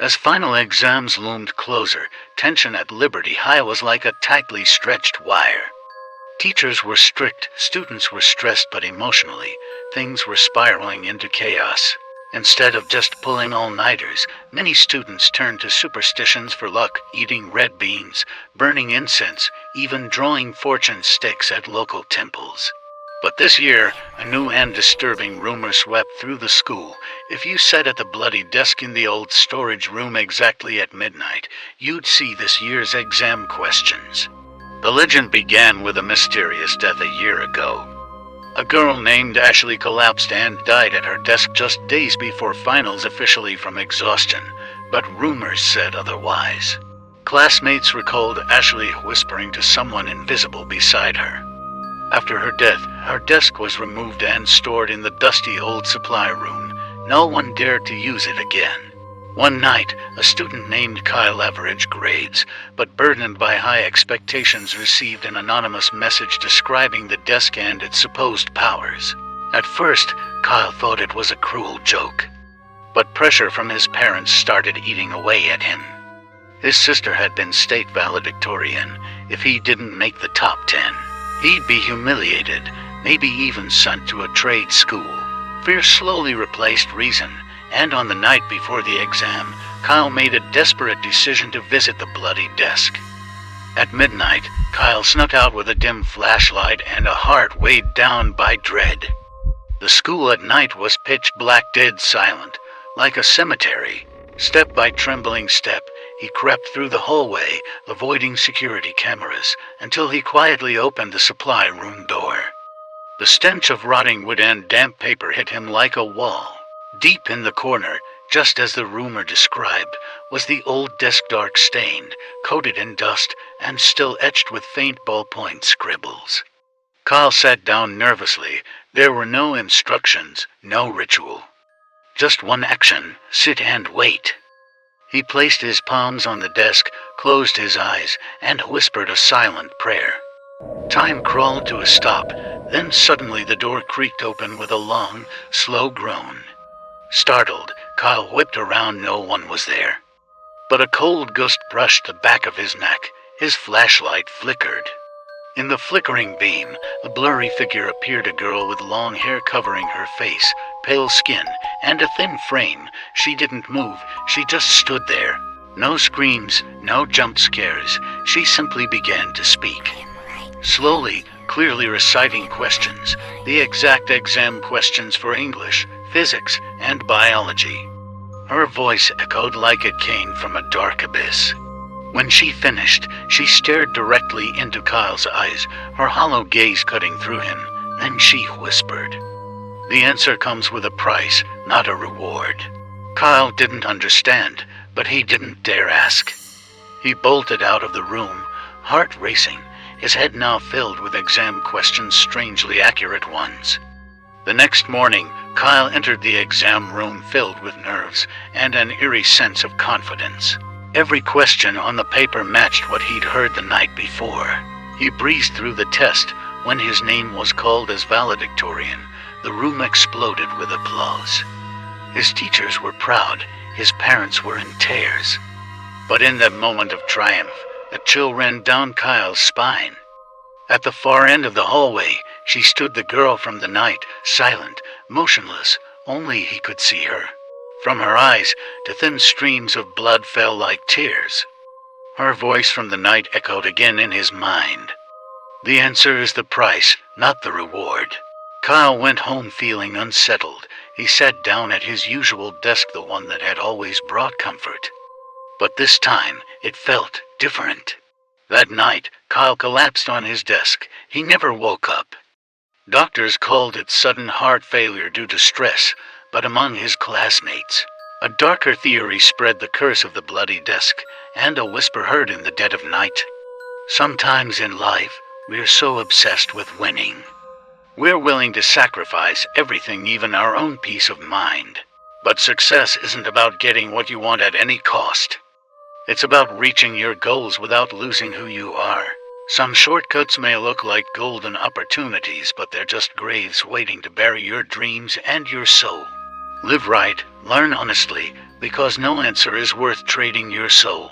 As final exams loomed closer, tension at Liberty High was like a tightly stretched wire. Teachers were strict, students were stressed, but emotionally, things were spiraling into chaos. Instead of just pulling all-nighters, many students turned to superstitions for luck, eating red beans, burning incense, even drawing fortune sticks at local temples. But this year, a new and disturbing rumor swept through the school. If you sat at the bloody desk in the old storage room exactly at midnight, you'd see this year's exam questions. The legend began with a mysterious death a year ago. A girl named Ashley collapsed and died at her desk just days before finals officially from exhaustion, but rumors said otherwise. Classmates recalled Ashley whispering to someone invisible beside her. After her death, her desk was removed and stored in the dusty old supply room. No one dared to use it again. One night, a student named Kyle averaged grades, but burdened by high expectations received an anonymous message describing the desk and its supposed powers. At first, Kyle thought it was a cruel joke, but pressure from his parents started eating away at him. His sister had been state valedictorian. If he didn't make the top 10, he'd be humiliated, maybe even sent to a trade school. Fear slowly replaced reason, and on the night before the exam, Kyle made a desperate decision to visit the bloody desk. At midnight, Kyle snuck out with a dim flashlight and a heart weighed down by dread. The school at night was pitch black, dead silent, like a cemetery. Step by trembling step, he crept through the hallway, avoiding security cameras, until he quietly opened the supply room door. The stench of rotting wood and damp paper hit him like a wall. Deep in the corner, just as the rumor described, was the old desk, dark stained, coated in dust, and still etched with faint ballpoint scribbles. Kyle sat down nervously. There were no instructions, no ritual. Just one action: sit and wait. He placed his palms on the desk, closed his eyes, and whispered a silent prayer. Time crawled to a stop, then suddenly the door creaked open with a long, slow groan. Startled, Kyle whipped around. No one was there. But a cold gust brushed the back of his neck. His flashlight flickered. In the flickering beam, a blurry figure appeared, a girl with long hair covering her face, pale skin, and a thin frame. She didn't move, she just stood there. No screams, no jump scares. She simply began to speak. Slowly, clearly reciting questions, the exact exam questions for English, physics, and biology. Her voice echoed like it came from a dark abyss. When she finished, she stared directly into Kyle's eyes, her hollow gaze cutting through him. Then she whispered, "The answer comes with a price, not a reward." Kyle didn't understand, but he didn't dare ask. He bolted out of the room, heart racing, his head now filled with exam questions, strangely accurate ones. The next morning, Kyle entered the exam room filled with nerves and an eerie sense of confidence. Every question on the paper matched what he'd heard the night before. He breezed through the test. When his name was called as valedictorian, the room exploded with applause. His teachers were proud, his parents were in tears. But in that moment of triumph, a chill ran down Kyle's spine. At the far end of the hallway, she stood, the girl from the night, silent, motionless. Only he could see her. From her eyes, the thin streams of blood fell like tears. Her voice from the night echoed again in his mind. "The answer is the price, not the reward." Kyle went home feeling unsettled. He sat down at his usual desk, the one that had always brought comfort. But this time, it felt different. That night, Kyle collapsed on his desk. He never woke up. Doctors called it sudden heart failure due to stress, but among his classmates, a darker theory spread: the curse of the bloody desk, and a whisper heard in the dead of night. Sometimes in life, we're so obsessed with winning. We're willing to sacrifice everything, even our own peace of mind. But success isn't about getting what you want at any cost. It's about reaching your goals without losing who you are. Some shortcuts may look like golden opportunities, but they're just graves waiting to bury your dreams and your soul. Live right, learn honestly, Because no answer is worth trading your soul.